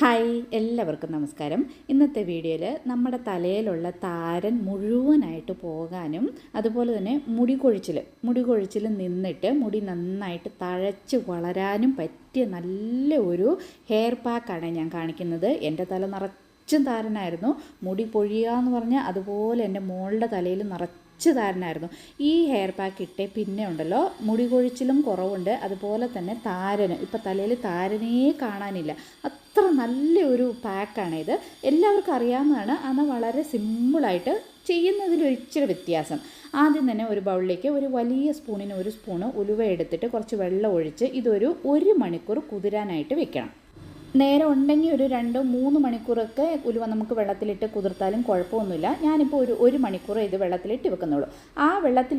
Hi, എല്ലാവർക്കും നമസ്കാരം. ഇന്നത്തെ വീഡിയോയിൽ നമ്മുടെ തലയിലുള്ള താരൻ മുഴുവനായിട്ട് പോകാനും അതുപോലെ തന്നെ മുടി കൊഴിച്ചിൽ നിന്നിട്ട് മുടി നന്നായിട്ട് തഴച്ച് വളരാനും പറ്റിയ നല്ല ഒരു ഹെയർ പാക്കാണ് ഞാൻ കാണിക്കുന്നത്. എൻ്റെ തല നിറച്ചും താരനായിരുന്നു. മുടി പൊഴിയുക എന്ന് പറഞ്ഞാൽ അതുപോലെ എൻ്റെ മോളുടെ തലയിൽ താരനായിരുന്നു. ഈ ഹെയർ പാക്ക് ഇട്ടേ പിന്നെ ഉണ്ടല്ലോ മുടി കൊഴിച്ചിലും കുറവുണ്ട്, അതുപോലെ തന്നെ താരന് ഇപ്പം തലയിൽ താരനേ കാണാനില്ല. അത്ര നല്ലൊരു പാക്കാണ് ഇത്. എല്ലാവർക്കും അറിയാവുന്നതാണ്. എന്നാൽ വളരെ സിമ്പിളായിട്ട് ചെയ്യുന്നതിലൊരിച്ചിരി വ്യത്യാസം. ആദ്യം തന്നെ ഒരു ബൗളിലേക്ക് ഒരു വലിയ സ്പൂണിന് ഒരു സ്പൂണ് ഉലുവ എടുത്തിട്ട് കുറച്ച് വെള്ളം ഒഴിച്ച് ഇതൊരു 1 മണിക്കൂർ കുതിരാനായിട്ട് വെക്കണം. നേരം ഉണ്ടെങ്കിൽ ഒരു 2-3 മണിക്കൂറൊക്കെ ഉലുവ നമുക്ക് വെള്ളത്തിലിട്ട് കുതിർത്താലും കുഴപ്പമൊന്നുമില്ല. ഞാനിപ്പോൾ ഒരു മണിക്കൂർ ഇത് വെള്ളത്തിലിട്ട് വെക്കുന്നുള്ളൂ. ആ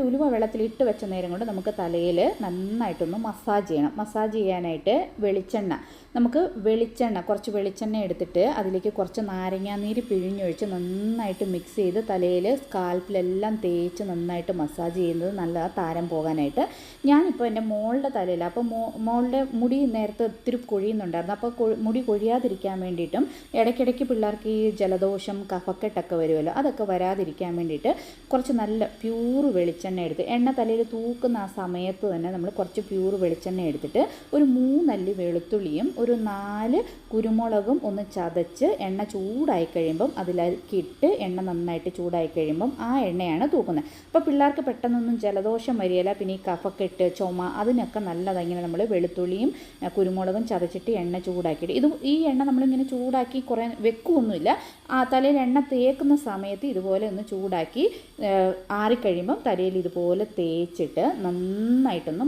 ഉലുവ വെള്ളത്തിലിട്ട് വെച്ച നേരം കൊണ്ട് നമുക്ക് തലയിൽ നന്നായിട്ടൊന്ന് മസാജ് ചെയ്യണം. മസാജ് ചെയ്യാനായിട്ട് കുറച്ച് വെളിച്ചെണ്ണ എടുത്തിട്ട് അതിലേക്ക് കുറച്ച് നാരങ്ങാനീര് പിഴിഞ്ഞൊഴിച്ച് നന്നായിട്ട് മിക്സ് ചെയ്ത് തലയിൽ സ്കാൽപ്പിലെല്ലാം തേച്ച് നന്നായിട്ട് മസാജ് ചെയ്യുന്നത് നല്ലതാണ് താരം പോകാനായിട്ട്. ഞാനിപ്പോൾ എൻ്റെ മോളുടെ തലയിൽ, അപ്പോൾ മോളുടെ മുടി നേരത്തെ ഒത്തിരി കൊഴിയുന്നുണ്ടായിരുന്നു. അപ്പോൾ മുടി കൊഴിയാതിരിക്കാൻ വേണ്ടിയിട്ടും ഇടയ്ക്കിടയ്ക്ക് പിള്ളേർക്ക് ഈ ജലദോഷം കഫക്കെട്ടൊക്കെ വരുമല്ലോ, അതൊക്കെ വരാതിരിക്കാൻ വേണ്ടിയിട്ട് കുറച്ച് നല്ല പ്യൂർ വെളിച്ചെണ്ണ എടുത്ത് എണ്ണ തലയിൽ തൂക്കുന്ന ആ സമയത്ത് തന്നെ നമ്മൾ കുറച്ച് പ്യൂർ വെളിച്ചെണ്ണ എടുത്തിട്ട് ഒരു 3 അല്ലി വെളുത്തുള്ളിയും ഒരു 4 കുരുമുളകും ഒന്ന് ചതച്ച് എണ്ണ ചൂടായി കഴിയുമ്പം അതിലേക്ക് ഇട്ട് എണ്ണ നന്നായിട്ട് ചൂടായി കഴിയുമ്പം ആ എണ്ണയാണ് തൂക്കുന്നത്. അപ്പോൾ പിള്ളേർക്ക് പെട്ടെന്നൊന്നും ജലദോഷം വരികയില്ല. പിന്നെ ഈ കഫക്കെട്ട്, ചുമ, അതിനൊക്കെ നല്ലതാണ് ഇങ്ങനെ നമ്മൾ വെളുത്തുള്ളിയും കുരുമുളകും ചതച്ചിട്ട് എണ്ണ ചൂടാക്കിയിട്ട് ഈ എണ്ണ നമ്മളിങ്ങനെ ചൂടാക്കി കുറേ വെക്കുകയൊന്നുമില്ല. ആ തലയിൽ എണ്ണ തേക്കുന്ന സമയത്ത് ഇതുപോലെ ഒന്ന് ചൂടാക്കി ആറിക്കഴിയുമ്പം തലയിൽ ഇതുപോലെ തേച്ചിട്ട് നന്നായിട്ടൊന്ന്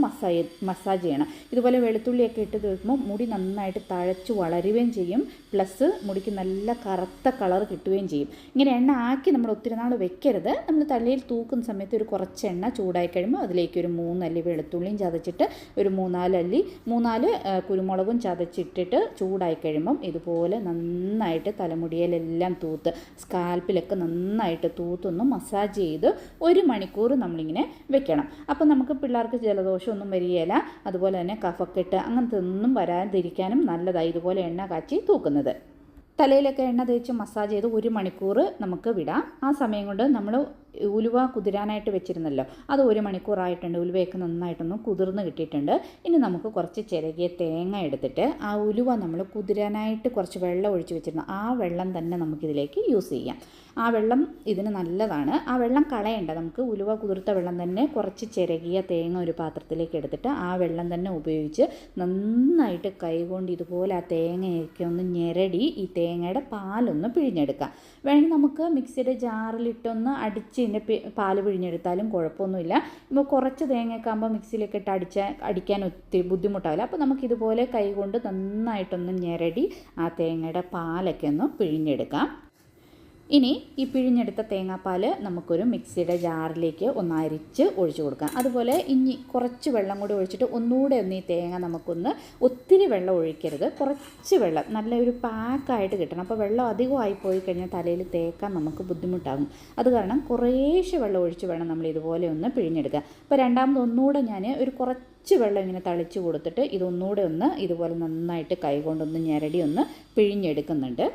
മസാജ് ചെയ്യണം. ഇതുപോലെ വെളുത്തുള്ളിയൊക്കെ ഇട്ട് തേക്കുമ്പോൾ മുടി നന്നായിട്ട് തഴച്ച് വളരുകയും ചെയ്യും, പ്ലസ് മുടിക്ക് നല്ല കറുത്ത കളർ കിട്ടുകയും ചെയ്യും. ഇങ്ങനെ എണ്ണ ആക്കി നമ്മൾ ഒത്തിരി നാൾ വെക്കരുത്. നമ്മൾ തലയിൽ തൂക്കുന്ന സമയത്ത് ഒരു കുറച്ച് എണ്ണ ചൂടായി കഴിയുമ്പോൾ അതിലേക്ക് ഒരു 3 അല്ലി വെളുത്തുള്ളിയും ചതച്ചിട്ട് ഒരു 3-4 കുരുമുളകും ചതച്ചിട്ടിട്ട് ചൂടായി കഴിയുമ്പം ഇതുപോലെ നന്നായിട്ട് തലമുടിയിലെല്ലാം തൂത്ത് സ്കാൽപ്പിലൊക്കെ നന്നായിട്ട് തൂത്തൊന്ന് മസാജ് ചെയ്ത് 1 മണിക്കൂർ നമ്മളിങ്ങനെ വെക്കണം. അപ്പം നമുക്ക് പിള്ളേർക്ക് ജലദോഷമൊന്നും വരികയില്ല, അതുപോലെ തന്നെ കഫക്കെട്ട് അങ്ങനത്തെ ഒന്നും വരാതിരിക്കാനും നല്ലതായി ഇതുപോലെ എണ്ണ കാച്ചി തൂക്കുന്നത്. തലയിലൊക്കെ എണ്ണ തേച്ച് മസാജ് ചെയ്ത് 1 മണിക്കൂർ നമുക്ക് വിടാം. ആ സമയം കൊണ്ട് നമ്മൾ ഉലുവ കുതിരാനായിട്ട് വെച്ചിരുന്നല്ലോ, അത് 1 മണിക്കൂറായിട്ടുണ്ട്. ഉലുവയൊക്കെ നന്നായിട്ടൊന്ന് കുതിർന്ന് കിട്ടിയിട്ടുണ്ട്. ഇനി നമുക്ക് കുറച്ച് ചിരകിയ തേങ്ങ എടുത്തിട്ട് ആ ഉലുവ നമ്മൾ കുതിരാനായിട്ട് കുറച്ച് വെള്ളം ഒഴിച്ച് വെച്ചിരുന്നു, ആ വെള്ളം തന്നെ നമുക്കിതിലേക്ക് യൂസ് ചെയ്യാം. ആ വെള്ളം ഇതിന് നല്ലതാണ്. ആ വെള്ളം കളയണ്ട. നമുക്ക് ഉലുവ കുതിർത്ത വെള്ളം തന്നെ കുറച്ച് ചിരകിയ തേങ്ങ ഒരു പാത്രത്തിലേക്ക് എടുത്തിട്ട് ആ വെള്ളം തന്നെ ഉപയോഗിച്ച് നന്നായിട്ട് കൈകൊണ്ട് ഇതുപോലെ ആ തേങ്ങയൊക്കെ ഒന്ന് ഞെരടി ഈ തേങ്ങയുടെ പാലൊന്ന് പിഴിഞ്ഞെടുക്കാം. വേണമെങ്കിൽ നമുക്ക് മിക്സിയുടെ ജാറിലിട്ടൊന്ന് അടിച്ച് ഇതിൻ്റെ പാല് പിഴിഞ്ഞെടുത്താലും കുഴപ്പമൊന്നുമില്ല. ഇപ്പോൾ കുറച്ച് തേങ്ങയൊക്കെ ആകുമ്പോൾ മിക്സിയിലൊക്കെ ഇട്ട് അടിക്കാൻ ഒത്തിരി ബുദ്ധിമുട്ടാവില്ല. അപ്പോൾ നമുക്കിതുപോലെ കൈകൊണ്ട് നന്നായിട്ടൊന്ന് ഞെരടി ആ തേങ്ങയുടെ പാലൊക്കെ ഒന്ന് പിഴിഞ്ഞെടുക്കാം. ഇനി ഈ പിഴിഞ്ഞെടുത്ത തേങ്ങാപ്പാൽ നമുക്കൊരു മിക്സിയുടെ ജാറിലേക്ക് ഒന്ന് അരിച്ച് ഒഴിച്ചു കൊടുക്കാം. അതുപോലെ ഇനി കുറച്ച് വെള്ളം കൂടി ഒഴിച്ചിട്ട് ഒന്നുകൂടെ ഈ തേങ്ങ നമുക്കൊന്ന്, ഒത്തിരി വെള്ളം ഒഴിക്കരുത്, കുറച്ച് വെള്ളം, നല്ലൊരു പാക്കായിട്ട് കിട്ടണം. അപ്പോൾ വെള്ളം അധികമായി പോയി കഴിഞ്ഞാൽ തലയിൽ തേക്കാൻ നമുക്ക് ബുദ്ധിമുട്ടാകും. അത് കാരണം കുറേശ്ശെ വെള്ളം ഒഴിച്ച് വേണം നമ്മൾ ഇതുപോലെ ഒന്ന് പിഴിഞ്ഞെടുക്കുക. അപ്പോൾ രണ്ടാമത് ഒന്നുകൂടെ ഞാൻ ഒരു കുറച്ച് വെള്ളം ഇങ്ങനെ തളിച്ച് കൊടുത്തിട്ട് ഇതൊന്നുകൂടെ ഒന്ന് ഇതുപോലെ നന്നായിട്ട് കൈകൊണ്ടൊന്ന് ഞെരടി ഒന്ന് പിഴിഞ്ഞെടുക്കുന്നുണ്ട്.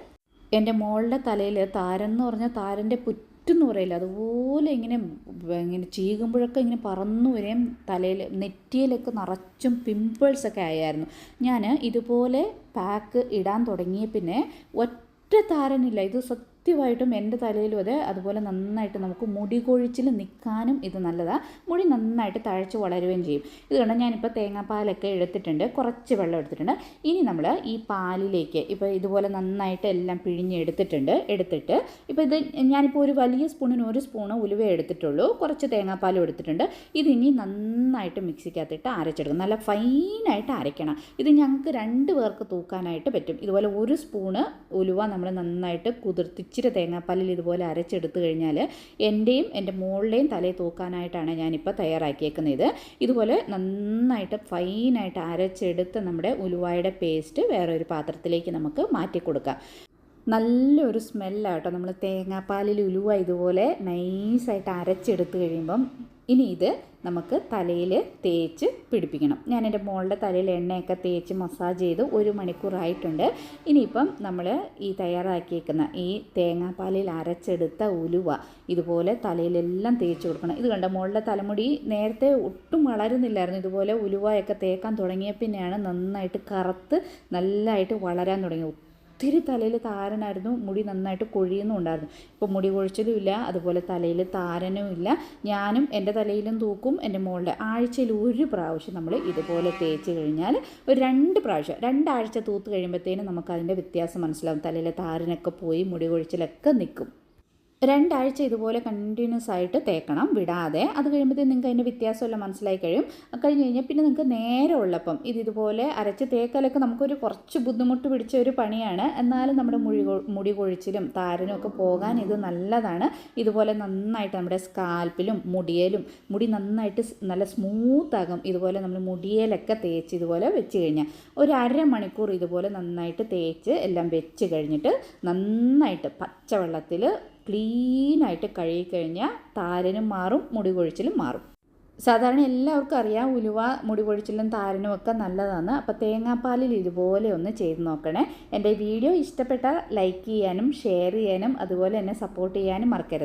എൻ്റെ മോളുടെ തലയിൽ താരൻ എന്ന് പറഞ്ഞാൽ താരൻ്റെ പുറ്റെന്ന് പറയില്ല, അതുപോലെ ഇങ്ങനെ ചീകുമ്പോഴൊക്കെ ഇങ്ങനെ പറന്നു വരെയും തലയിൽ നെറ്റിയിലൊക്കെ നിറച്ചും പിമ്പിൾസൊക്കെ ആയായിരുന്നു. ഞാൻ ഇതുപോലെ പാക്ക് ഇടാൻ തുടങ്ങിയ പിന്നെ ഒറ്റ താരനില്ല. ഇത് സത്യമായിട്ടും എൻ്റെ തലയിലും അതെ. അതുപോലെ നന്നായിട്ട് നമുക്ക് മുടി കൊഴിച്ചിൽ നിൽക്കാനും ഇത് നല്ലതാണ്. മുടി നന്നായിട്ട് തഴച്ച് വളരുകയും ചെയ്യും. ഇത് കണ്ട് ഞാനിപ്പോൾ തേങ്ങാപ്പാലൊക്കെ എടുത്തിട്ടുണ്ട്, കുറച്ച് വെള്ളം എടുത്തിട്ടുണ്ട്. ഇനി നമ്മൾ ഈ പാലിലേക്ക് ഇപ്പോൾ ഇതുപോലെ നന്നായിട്ട് എല്ലാം പിഴിഞ്ഞെടുത്തിട്ടുണ്ട്. ഇപ്പോൾ ഇത് ഞാനിപ്പോൾ ഒരു വലിയ സ്പൂണിന് 1 സ്പൂണ് ഉലുവ എടുത്തിട്ടുള്ളൂ, കുറച്ച് തേങ്ങാപ്പാലും എടുത്തിട്ടുണ്ട്. ഇതിനി നന്നായിട്ട് മിക്സിക്കകത്തിട്ട് അരച്ചെടുക്കും. നല്ല ഫൈനായിട്ട് അരയ്ക്കണം. ഇത് ഞങ്ങൾക്ക് 2 പേർക്ക് തൂക്കാനായിട്ട് പറ്റും. ഇതുപോലെ 1 സ്പൂണ് ഉലുവ നമ്മൾ നന്നായിട്ട് കുതിർത്തിച്ചിട്ട് തേങ്ങാപ്പാലിൽ ഇതുപോലെ അരച്ചെടുത്ത് കഴിഞ്ഞാൽ എൻ്റെയും എൻ്റെ മോളുടെയും തലയിൽ തൂക്കാനായിട്ടാണ് ഞാനിപ്പോൾ തയ്യാറാക്കിയേക്കുന്നത്. ഇതുപോലെ നന്നായിട്ട് ഫൈനായിട്ട് അരച്ചെടുത്ത് നമ്മുടെ ഉലുവായുടെ പേസ്റ്റ് വേറൊരു പാത്രത്തിലേക്ക് നമുക്ക് മാറ്റി കൊടുക്കാം. നല്ലൊരു സ്മെല്ലാട്ടോ. നമ്മൾ തേങ്ങാപ്പാലിൽ ഉലുവ ഇതുപോലെ നൈസായിട്ട് അരച്ചെടുത്ത് കഴിയുമ്പം ഇനി ഇത് നമുക്ക് തലയിൽ തേച്ച് പിടിപ്പിക്കണം. ഞാൻ എൻ്റെ മോളുടെ തലയിൽ എണ്ണയൊക്കെ തേച്ച് മസാജ് ചെയ്ത് 1 മണിക്കൂറായിട്ടുണ്ട്. ഇനിയിപ്പം നമ്മൾ ഈ തയ്യാറാക്കിയേക്കുന്ന ഈ തേങ്ങാപ്പാലിൽ അരച്ചെടുത്ത ഉലുവ ഇതുപോലെ തലയിലെല്ലാം തേച്ച് കൊടുക്കണം. ഇത് കണ്ട മോളുടെ തലമുടി നേരത്തെ ഒട്ടും വളരുന്നില്ലായിരുന്നു. ഇതുപോലെ ഉലുവയൊക്കെ തേക്കാൻ തുടങ്ങിയ പിന്നെയാണ് നന്നായിട്ട് കറുത്ത് നല്ലതായിട്ട് വളരാൻ തുടങ്ങി. ഒത്തിരി തലയിൽ താരനായിരുന്നു, മുടി നന്നായിട്ട് കൊഴിയുന്നുണ്ടായിരുന്നു. ഇപ്പോൾ മുടി കൊഴിച്ചിലും ഇല്ല, അതുപോലെ തലയിൽ താരനും ഇല്ല. ഞാനും എൻ്റെ തലയിലും തൂക്കും, എൻ്റെ മോളുടെ ആഴ്ചയിൽ 1 പ്രാവശ്യം നമ്മൾ ഇതുപോലെ തേച്ച് കഴിഞ്ഞാൽ ഒരു 2 പ്രാവശ്യം 2 ആഴ്ച തൂത്ത് കഴിയുമ്പോഴത്തേനും നമുക്കതിൻ്റെ വ്യത്യാസം മനസ്സിലാവും. തലയിലെ താരനൊക്കെ പോയി മുടി കൊഴിച്ചിലൊക്കെ നിൽക്കും. 2 ആഴ്ച ഇതുപോലെ കണ്ടിന്യൂസ് ആയിട്ട് തേക്കണം, വിടാതെ. അത് കഴിയുമ്പോഴത്തേക്കും നിങ്ങൾക്ക് അതിൻ്റെ വ്യത്യാസമെല്ലാം മനസ്സിലായി കഴിയും. കഴിഞ്ഞ് കഴിഞ്ഞാൽ പിന്നെ നിങ്ങൾക്ക് നേരെ ഉള്ളപ്പം ഇതുപോലെ അരച്ച് തേക്കലൊക്കെ നമുക്കൊരു കുറച്ച് ബുദ്ധിമുട്ട് പിടിച്ച ഒരു പണിയാണ്. എന്നാലും നമ്മുടെ മുടി കൊഴിച്ചിലും താരനും ഒക്കെ പോകാൻ ഇത് നല്ലതാണ്. ഇതുപോലെ നന്നായിട്ട് നമ്മുടെ സ്കാൽപ്പിലും മുടി നന്നായിട്ട് നല്ല സ്മൂത്താകും. ഇതുപോലെ നമ്മൾ മുടിയിലൊക്കെ തേച്ച് ഇതുപോലെ വെച്ച് കഴിഞ്ഞാൽ ഒരു 1/2 മണിക്കൂർ ഇതുപോലെ നന്നായിട്ട് തേച്ച് എല്ലാം വെച്ച് കഴിഞ്ഞിട്ട് നന്നായിട്ട് പച്ചവെള്ളത്തിൽ ക്ലീനായിട്ട് കഴുകിക്കഴിഞ്ഞാൽ താരനും മാറും, മുടി കൊഴിച്ചിലും മാറും. സാധാരണ എല്ലാവർക്കും അറിയാം ഉലുവ മുടി കൊഴിച്ചിലും താരനും ഒക്കെ നല്ലതാണ്. അപ്പോൾ തേങ്ങാപ്പാലിൽ ഇതുപോലെ ഒന്ന് ചെയ്ത് നോക്കണേ. എൻ്റെ വീഡിയോ ഇഷ്ടപ്പെട്ടാൽ ലൈക്ക് ചെയ്യാനും ഷെയർ ചെയ്യാനും അതുപോലെ എന്നെ സപ്പോർട്ട് ചെയ്യാനും മറക്കരുത്.